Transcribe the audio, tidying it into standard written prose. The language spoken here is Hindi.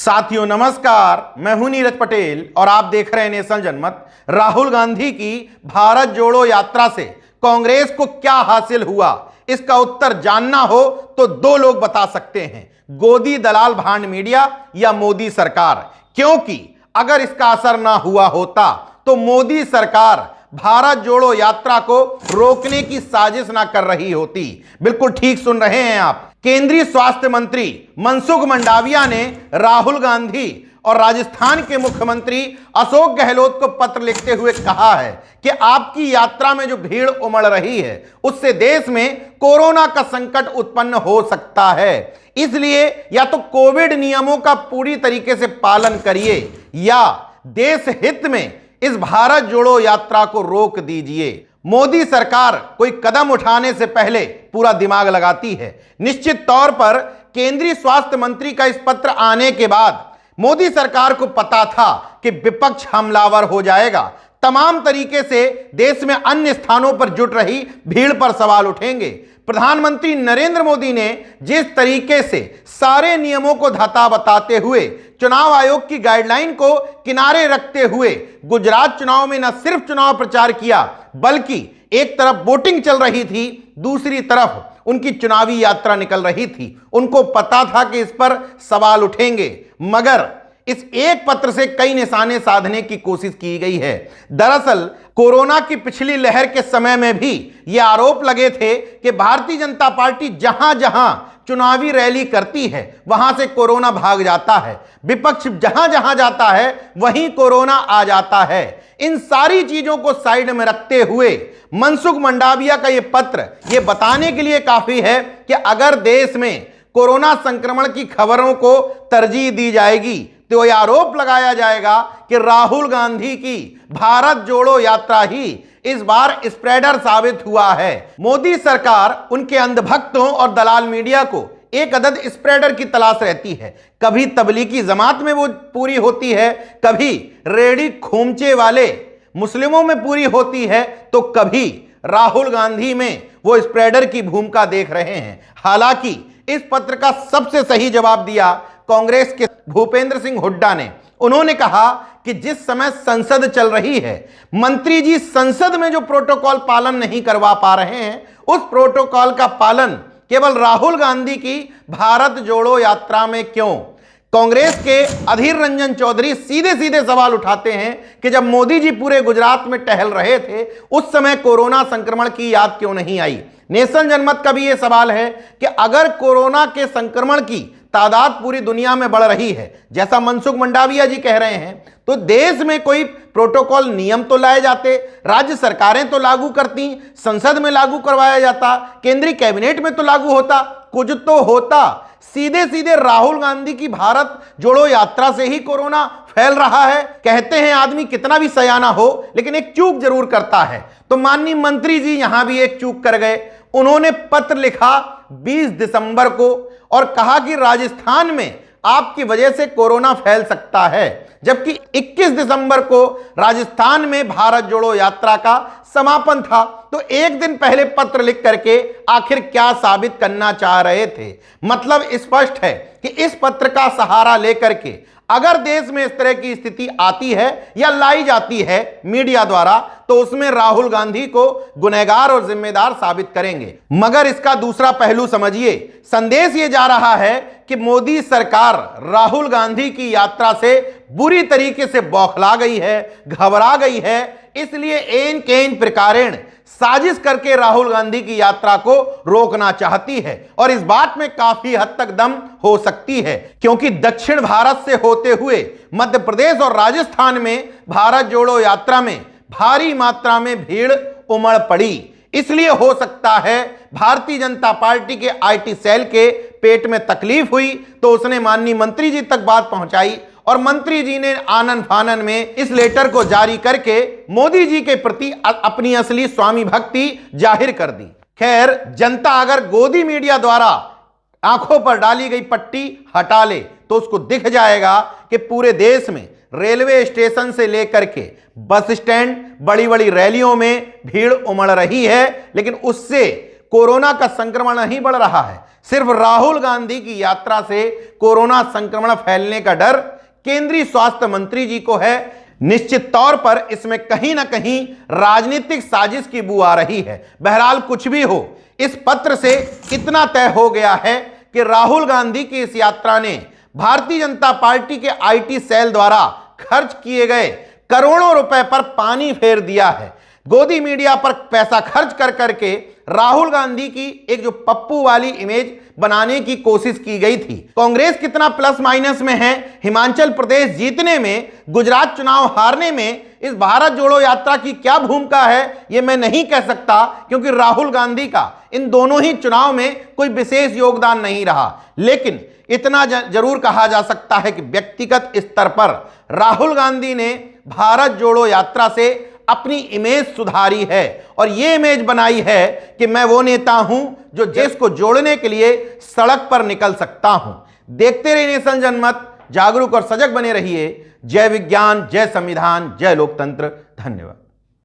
साथियों नमस्कार, मैं हूं नीरज पटेल और आप देख रहे हैं नेशन जनमत। राहुल गांधी की भारत जोड़ो यात्रा से कांग्रेस को क्या हासिल हुआ, इसका उत्तर जानना हो तो दो लोग बता सकते हैं, गोदी दलाल भांड मीडिया या मोदी सरकार। क्योंकि अगर इसका असर ना हुआ होता तो मोदी सरकार भारत जोड़ो यात्रा को रोकने की साजिश ना कर रही होती। बिल्कुल ठीक सुन रहे हैं आप। केंद्रीय स्वास्थ्य मंत्री मनसुख मंडाविया ने राहुल गांधी और राजस्थान के मुख्यमंत्री अशोक गहलोत को पत्र लिखते हुए कहा है कि आपकी यात्रा में जो भीड़ उमड़ रही है उससे देश में कोरोना का संकट उत्पन्न हो सकता है। इसलिए या तो कोविड नियमों का पूरी तरीके से पालन करिए या देश हित में इस भारत जोड़ो यात्रा को रोक दीजिए। मोदी सरकार कोई कदम उठाने से पहले पूरा दिमाग लगाती है। निश्चित तौर पर केंद्रीय स्वास्थ्य मंत्री का इस पत्र आने के बाद मोदी सरकार को पता था कि विपक्ष हमलावर हो जाएगा। तमाम तरीके से देश में अन्य स्थानों पर जुट रही भीड़ पर सवाल उठेंगे। प्रधानमंत्री नरेंद्र मोदी ने जिस तरीके से सारे नियमों को धता बताते हुए चुनाव आयोग की गाइडलाइन को किनारे रखते हुए गुजरात चुनाव में न सिर्फ चुनाव प्रचार किया बल्कि एक तरफ वोटिंग चल रही थी, दूसरी तरफ उनकी चुनावी यात्रा निकल रही थी। उनको पता था कि इस पर सवाल उठेंगे, मगर इस एक पत्र से कई निशाने साधने की कोशिश की गई है। दरअसल कोरोना की पिछली लहर के समय में भी यह आरोप लगे थे कि भारतीय जनता पार्टी जहां जहां चुनावी रैली करती है वहां से कोरोना भाग जाता है, विपक्ष जहां जहां जाता है वहीं कोरोना आ जाता है। इन सारी चीजों को साइड में रखते हुए मनसुख मंडाविया का यह पत्र यह बताने के लिए काफी है कि अगर देश में कोरोना संक्रमण की खबरों को तरजीह दी जाएगी तो यह आरोप लगाया जाएगा कि राहुल गांधी की भारत जोड़ो यात्रा ही इस बार स्प्रेडर साबित हुआ है। मोदी सरकार उनके अंधभक्तों और दलाल मीडिया को एक अदद स्प्रेडर की तलाश रहती है। कभी तबलीगी जमात में वो पूरी होती है, कभी रेडी खूमचे वाले मुस्लिमों में पूरी होती है, तो कभी राहुल गांधी में वो स्प्रेडर की भूमिका देख रहे हैं। हालांकि इस पत्र का सबसे सही जवाब दिया कांग्रेस के भूपेंद्र सिंह हुड्डा ने। उन्होंने कहा कि जिस समय संसद चल रही है, मंत्री जी संसद में जो प्रोटोकॉल पालन नहीं करवा पा रहे हैं, उस प्रोटोकॉल का पालन केवल राहुल गांधी की भारत जोड़ो यात्रा में क्यों? कांग्रेस के अधीर रंजन चौधरी सीधे सीधे सवाल उठाते हैं कि जब मोदी जी पूरे गुजरात में टहल रहे थे उस समय कोरोना संक्रमण की याद क्यों नहीं आई। नेशन जनमत का भी यह सवाल है कि अगर कोरोना के संक्रमण की तादाद पूरी दुनिया में बढ़ रही है जैसा मनसुख मंडाविया जी कह रहे हैं, तो देश में कोई प्रोटोकॉल नियम तो लाए जाते, राज्य सरकारें तो लागू करती, संसद में लागू करवाया जाता, केंद्रीय कैबिनेट में तो लागू होता, कुछ तो होता। सीधे सीधे राहुल गांधी की भारत जोड़ो यात्रा से ही कोरोना फैल रहा है। कहते हैं आदमी कितना भी सयाना हो लेकिन एक चूक जरूर करता है, तो माननीय मंत्री जी यहां भी एक चूक कर गए। उन्होंने पत्र लिखा 20 दिसंबर को और कहा कि राजस्थान में आपकी वजह से कोरोना फैल सकता है, जबकि 21 दिसंबर को राजस्थान में भारत जोड़ो यात्रा का समापन था। तो एक दिन पहले पत्र लिख करके आखिर क्या साबित करना चाह रहे थे? मतलब स्पष्ट है कि इस पत्र का सहारा लेकर के अगर देश में इस तरह की स्थिति आती है या लाई जाती है मीडिया द्वारा, तो उसमें राहुल गांधी को गुनहगार और जिम्मेदार साबित करेंगे। मगर इसका दूसरा पहलू समझिए। संदेश ये जा रहा है कि मोदी सरकार राहुल गांधी की यात्रा से बुरी तरीके से बौखला गई है, घबरा गई है, इसलिए एन केन प्रकारेण साजिश करके राहुल गांधी की यात्रा को रोकना चाहती है। और इस बात में काफी हद तक दम हो सकती है, क्योंकि दक्षिण भारत से होते हुए मध्य प्रदेश और राजस्थान में भारत जोड़ो यात्रा में भारी मात्रा में भीड़ उमड़ पड़ी। इसलिए हो सकता है भारतीय जनता पार्टी के आईटी सेल के पेट में तकलीफ हुई तो उसने माननीय मंत्री जी तक बात पहुंचाई और मंत्री जी ने आनन फानन में इस लेटर को जारी करके मोदी जी के प्रति अपनी असली स्वामी भक्ति जाहिर कर दी। खैर, जनता अगर गोदी मीडिया द्वारा आंखों पर डाली गई पट्टी हटा ले तो उसको दिख जाएगा कि पूरे देश में रेलवे स्टेशन से लेकर के बस स्टैंड, बड़ी बड़ी रैलियों में भीड़ उमड़ रही है, लेकिन उससे कोरोना का संक्रमण नहीं बढ़ रहा है, सिर्फ राहुल गांधी की यात्रा से कोरोना संक्रमण फैलने का डर केंद्रीय स्वास्थ्य मंत्री जी को है। निश्चित तौर पर इसमें कहीं ना कहीं राजनीतिक साजिश की बू आ रही है। बहरहाल कुछ भी हो, इस पत्र से इतना तय हो गया है कि राहुल गांधी की इस यात्रा ने भारतीय जनता पार्टी के आईटी सेल द्वारा खर्च किए गए करोड़ों रुपए पर पानी फेर दिया है। गोदी मीडिया पर पैसा खर्च कर करके राहुल गांधी की एक जो पप्पू वाली इमेज बनाने की कोशिश की गई थी। कांग्रेस कितना प्लस माइनस में है, हिमाचल प्रदेश जीतने में, गुजरात चुनाव हारने में इस भारत जोड़ो यात्रा की क्या भूमिका है, यह मैं नहीं कह सकता, क्योंकि राहुल गांधी का इन दोनों ही चुनाव में कोई विशेष योगदान नहीं रहा। लेकिन इतना जरूर कहा जा सकता है कि व्यक्तिगत स्तर पर राहुल गांधी ने भारत जोड़ो यात्रा से अपनी इमेज सुधारी है और यह इमेज बनाई है कि मैं वो नेता हूं जो देश को जोड़ने के लिए सड़क पर निकल सकता हूं। देखते रहिए नेशन जनमत, जागरूक और सजग बने रहिए। जय विज्ञान, जय संविधान, जय लोकतंत्र। धन्यवाद।